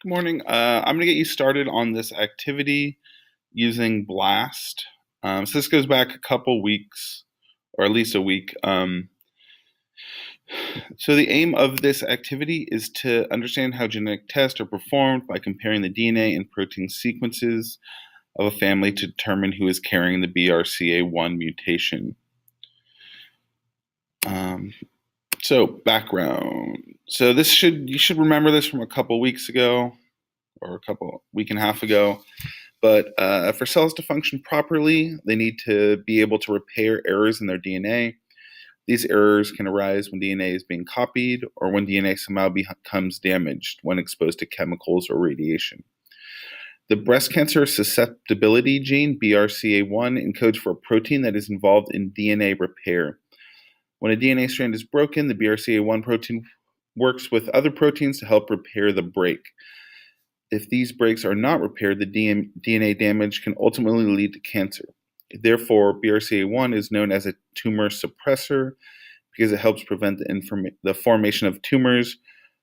Good morning. I'm going to get you started on this activity using BLAST. So this goes back a couple weeks, or at least a week. So the aim of this activity is to understand how genetic tests are performed by comparing the DNA and protein sequences of a family to determine who is carrying the BRCA1 mutation. So background. So you should remember this from a couple weeks ago, or week and a half ago. But for cells to function properly, they need to be able to repair errors in their DNA. These errors can arise when DNA is being copied or when DNA somehow becomes damaged when exposed to chemicals or radiation. The breast cancer susceptibility gene, BRCA1, encodes for a protein that is involved in DNA repair. When a DNA strand is broken, the BRCA1 protein works with other proteins to help repair the break. If these breaks are not repaired, the DNA damage can ultimately lead to cancer. Therefore, BRCA1 is known as a tumor suppressor because it helps prevent the formation of tumors,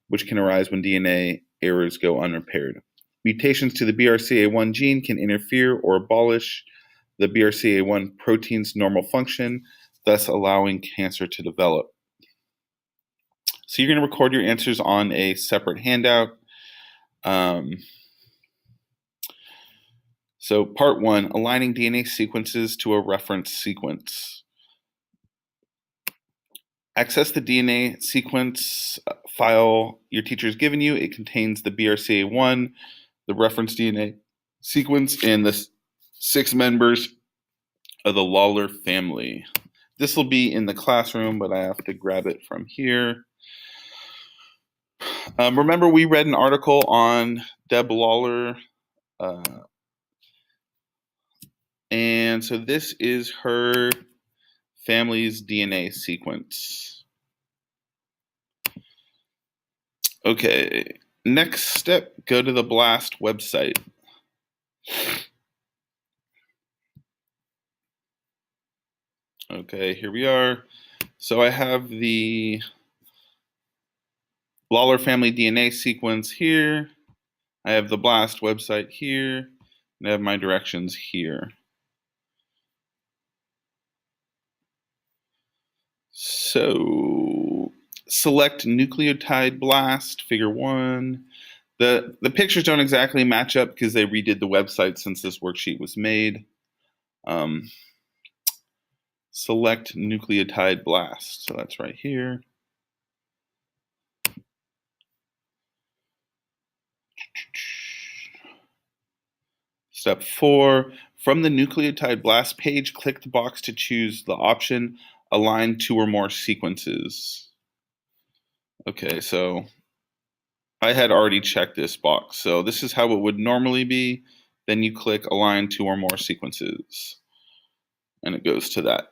which can arise when DNA errors go unrepaired. Mutations to the BRCA1 gene can interfere or abolish the BRCA1 protein's normal function, thus allowing cancer to develop. So you're going to record your answers on a separate handout. So part 1, aligning DNA sequences to a reference sequence. Access the DNA sequence file your teacher has given you. It contains the BRCA1, the reference DNA sequence, and the 6 members of the Lawler family. This will be in the classroom, but I have to grab it from here. Remember, we read an article on Deb Lawler, and so this is her family's DNA sequence. Okay, next step, go to the BLAST website. Okay, here we are. So I have the Lawler family DNA sequence here. I have the BLAST website here, and I have my directions here. So select nucleotide BLAST, figure 1. The pictures don't exactly match up because they redid the website since this worksheet was made. Select nucleotide BLAST. So that's right here. Step 4, from the nucleotide BLAST page, click the box to choose the option align 2 or more sequences. Okay, so I had already checked this box. So this is how it would normally be. Then you click align 2 or more sequences, and it goes to that.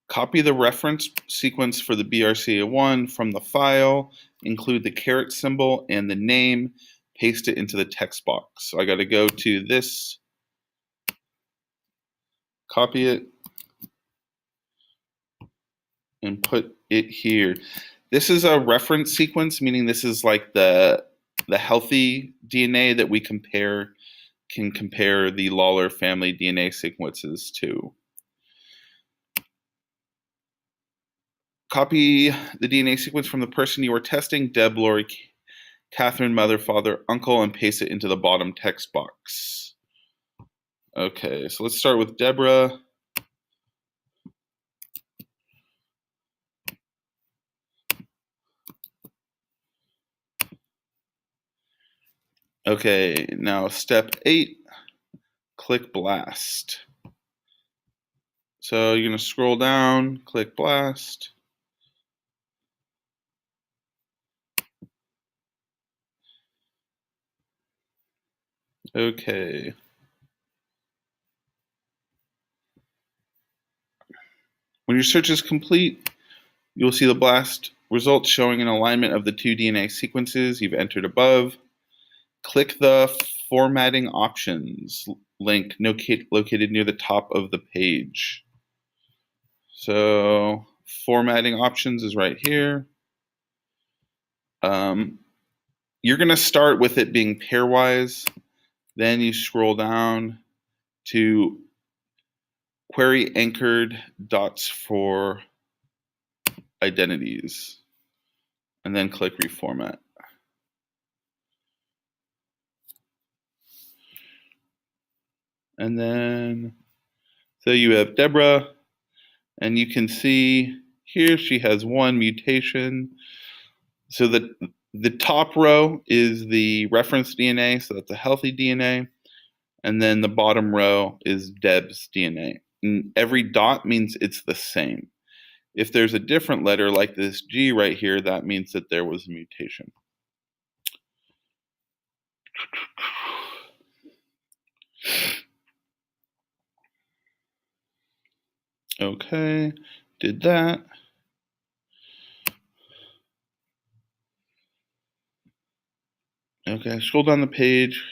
Copy the reference sequence for the BRCA1 from the file, include the caret symbol and the name, paste it into the text box. So I got to go to this, copy it, and put it here. This is a reference sequence, meaning this is like the healthy DNA that we can compare the Lawler family DNA sequences to. Copy the DNA sequence from the person you are testing, Deb, Lori, Catherine, mother, father, uncle, and paste it into the bottom text box. Okay, so let's start with Deborah. Okay, now step 8, click BLAST. So you're going to scroll down, click BLAST. Okay. When your search is complete, you'll see the BLAST results showing an alignment of the 2 DNA sequences you've entered above. Click the Formatting Options link located near the top of the page. So Formatting Options is right here. You're going to start with it being pairwise. Then you scroll down to query anchored dots for identities, and then click reformat. And then, so you have Deborah, and you can see here she has one mutation. So the top row is the reference DNA, so that's a healthy DNA. And then the bottom row is Deb's DNA. And every dot means it's the same. If there's a different letter like this G right here, that means that there was a mutation. Okay, did that. Okay, scroll down the page,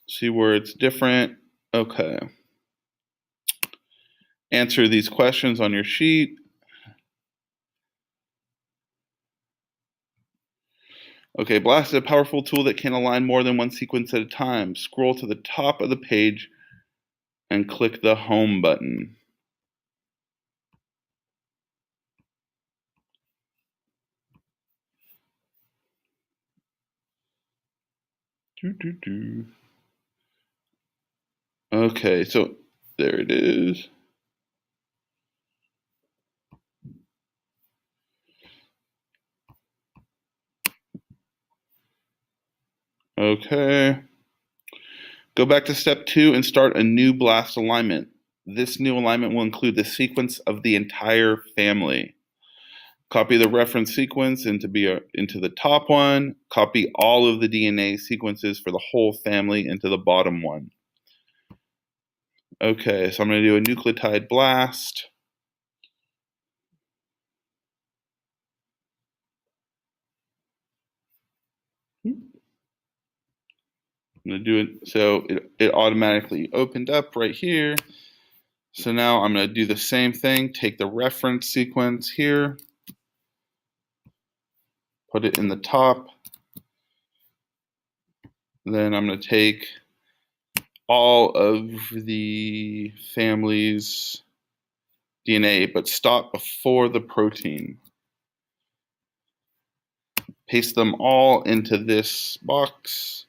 see where it's different. Okay. Answer these questions on your sheet. Okay, BLAST is a powerful tool that can align more than one sequence at a time. Scroll to the top of the page and click the Home button. Okay, so there it is. Okay. Go back to step 2 and start a new BLAST alignment. This new alignment will include the sequence of the entire family. Copy the reference sequence into the top one. Copy all of the DNA sequences for the whole family into the bottom one. Okay, so I'm going to do a nucleotide BLAST. I'm going to do it so it automatically opened up right here. So now I'm going to do the same thing. Take the reference sequence here, put it in the top. Then I'm going to take all of the family's DNA, but stop before the protein. Paste them all into this box.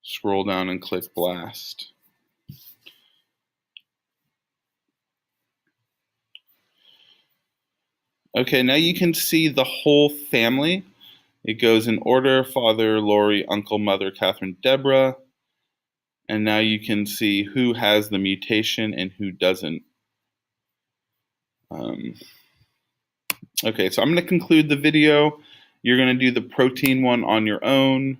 Scroll down and click BLAST. Okay, now you can see the whole family. It goes in order: father, Lori, uncle, mother, Catherine, Deborah. And now you can see who has the mutation and who doesn't. Okay, so I'm going to conclude the video. You're going to do the protein one on your own.